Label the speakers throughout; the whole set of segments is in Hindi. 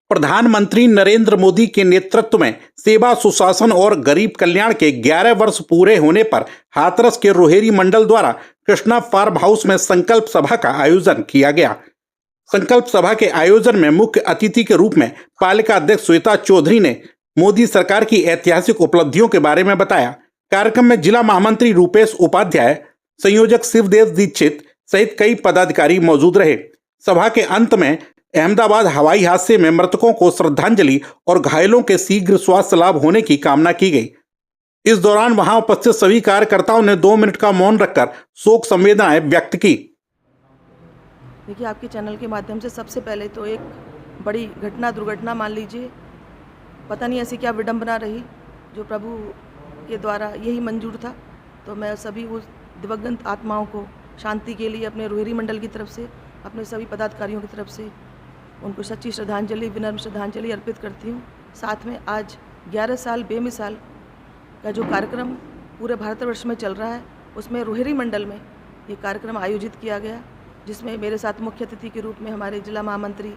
Speaker 1: प्रधानमंत्री नरेंद्र मोदी के नेतृत्व में सेवा सुशासन और गरीब कल्याण के 11 वर्ष पूरे होने पर हाथरस के रोहेरी मंडल द्वारा कृष्णा फार्म हाउस में संकल्प सभा का आयोजन किया गया। संकल्प सभा के आयोजन में मुख्य अतिथि के रूप में पालिका अध्यक्ष श्वेता चौधरी ने मोदी सरकार की ऐतिहासिक उपलब्धियों के बारे में बताया। कार्यक्रम में जिला महामंत्री रूपेश उपाध्याय, संयोजक शिवदेव दीक्षित सहित कई पदाधिकारी मौजूद रहे। सभा के अंत में अहमदाबाद हवाई हादसे में मृतकों को श्रद्धांजलि और घायलों के शीघ्र स्वास्थ्य लाभ होने की कामना की गई। इस दौरान वहां उपस्थित सभी कार्यकर्ताओं ने 2 मिनट का मौन रखकर शोक संवेदनाएं व्यक्त की।
Speaker 2: देखिए, आपके चैनल के माध्यम से सबसे पहले तो एक बड़ी दुर्घटना मान लीजिए, पता नहीं ऐसी क्या विडंबना रही जो प्रभु के द्वारा यही मंजूर था। तो मैं सभी उस दिवंगत आत्माओं को शांति के लिए अपने रोहेरी मंडल की तरफ से, अपने सभी पदाधिकारियों की तरफ से उनको सच्ची श्रद्धांजलि, विनम्र श्रद्धांजलि अर्पित करती हूँ। साथ में आज 11 साल बेमिसाल का जो कार्यक्रम पूरे भारतवर्ष में चल रहा है, उसमें रोहेरी मंडल में ये कार्यक्रम आयोजित किया गया, जिसमें मेरे साथ मुख्य अतिथि के रूप में हमारे जिला महामंत्री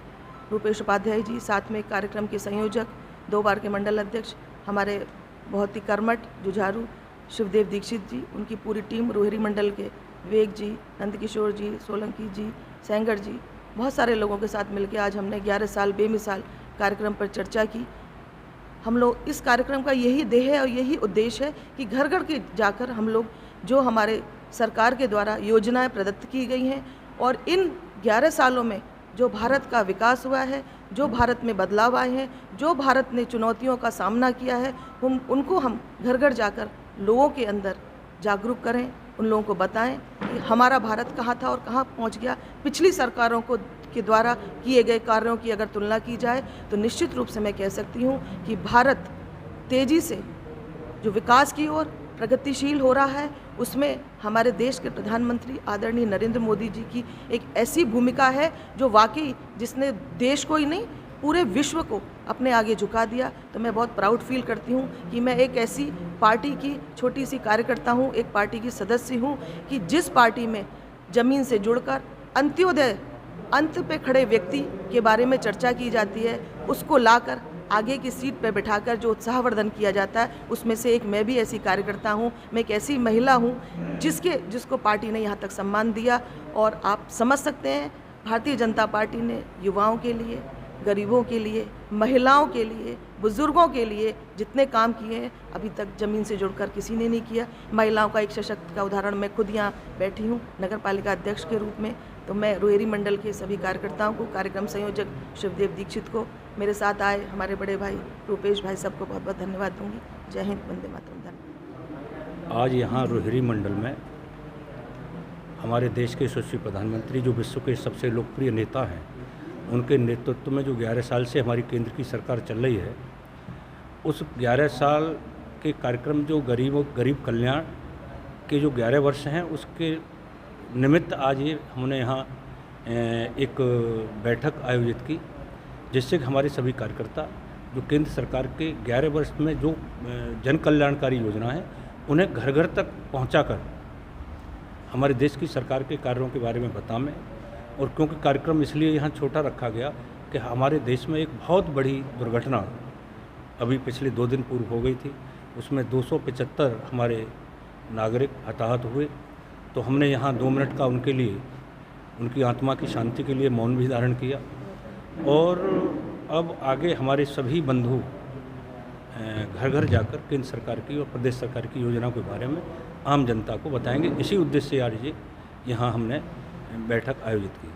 Speaker 2: रूपेश उपाध्याय जी, साथ में कार्यक्रम के संयोजक 2 बार के मंडल अध्यक्ष हमारे बहुत ही कर्मठ जुझारू शिवदेव दीक्षित जी, उनकी पूरी टीम, रोहेरी मंडल के विवेक जी, नंदकिशोर जी, सोलंकी जी, सेंगर जी, बहुत सारे लोगों के साथ मिलकर आज हमने 11 साल बेमिसाल कार्यक्रम पर चर्चा की। हम लोग इस कार्यक्रम का यही ध्येय है और यही उद्देश्य है कि घर घर के जाकर हम लोग जो हमारे सरकार के द्वारा योजनाएं प्रदत्त की गई हैं और इन 11 सालों में जो भारत का विकास हुआ है, जो भारत में बदलाव आए हैं, जो भारत ने चुनौतियों का सामना किया है, उनको हम घर घर जाकर लोगों के अंदर जागरूक करें, उन लोगों को बताएं कि हमारा भारत कहाँ था और कहाँ पहुँच गया। पिछली सरकारों के द्वारा किए गए कार्यों की अगर तुलना की जाए तो निश्चित रूप से मैं कह सकती हूँ कि भारत तेज़ी से जो विकास की ओर प्रगतिशील हो रहा है, उसमें हमारे देश के प्रधानमंत्री आदरणीय नरेंद्र मोदी जी की एक ऐसी भूमिका है जो वाकई जिसने देश को ही नहीं पूरे विश्व को अपने आगे झुका दिया। तो मैं बहुत प्राउड फील करती हूँ कि मैं एक ऐसी पार्टी की छोटी सी कार्यकर्ता हूँ, एक पार्टी की सदस्य हूँ कि जिस पार्टी में ज़मीन से जुड़कर अंत्योदय अंत पे खड़े व्यक्ति के बारे में चर्चा की जाती है, उसको लाकर आगे की सीट पर बिठाकर जो उत्साहवर्धन किया जाता है, उसमें से एक मैं भी ऐसी कार्यकर्ता हूँ। मैं एक ऐसी महिला हूँ जिसको पार्टी ने यहाँ तक सम्मान दिया। और आप समझ सकते हैं, भारतीय जनता पार्टी ने युवाओं के लिए, गरीबों के लिए, महिलाओं के लिए, बुजुर्गों के लिए जितने काम किए हैं, अभी तक ज़मीन से जुड़कर किसी ने नहीं किया। महिलाओं का एक सशक्त का उदाहरण मैं खुद यहाँ बैठी हूँ नगर पालिका अध्यक्ष के रूप में। तो मैं रोहेरी मंडल के सभी कार्यकर्ताओं को, कार्यक्रम संयोजक शिवदेव दीक्षित को, मेरे साथ आए हमारे बड़े भाई रूपेश भाई, सबको बहुत बहुत धन्यवाद दूंगी। जय हिंद, वंदे मातरम। धन्यवाद।
Speaker 3: आज यहाँ रोहेरी मंडल में हमारे देश के यशस्वी प्रधानमंत्री, जो विश्व के सबसे लोकप्रिय नेता हैं, उनके नेतृत्व में जो 11 साल से हमारी केंद्र की सरकार चल रही है, उस 11 साल के कार्यक्रम जो गरीब कल्याण के जो 11 वर्ष हैं, उसके निमित्त आज ये हमने यहाँ एक बैठक आयोजित की, जिससे हमारे सभी कार्यकर्ता जो केंद्र सरकार के 11 वर्ष में जो जन कल्याणकारी योजना है, उन्हें घर घर तक पहुँचाकर हमारे देश की सरकार के कार्यों के बारे में बताएं। और क्योंकि कार्यक्रम इसलिए यहाँ छोटा रखा गया कि हमारे देश में एक बहुत बड़ी दुर्घटना अभी पिछले 2 दिन पूर्व हो गई थी, उसमें 275 हमारे नागरिक हताहत हुए। तो हमने यहाँ 2 मिनट का उनके लिए, उनकी आत्मा की शांति के लिए मौन भी धारण किया। और अब आगे हमारे सभी बंधु घर घर जाकर केंद्र सरकार की और प्रदेश सरकार की योजनाओं के बारे में आम जनता को बताएंगे। इसी उद्देश्य से आज ये यहाँ हमने बैठक आयोजित की।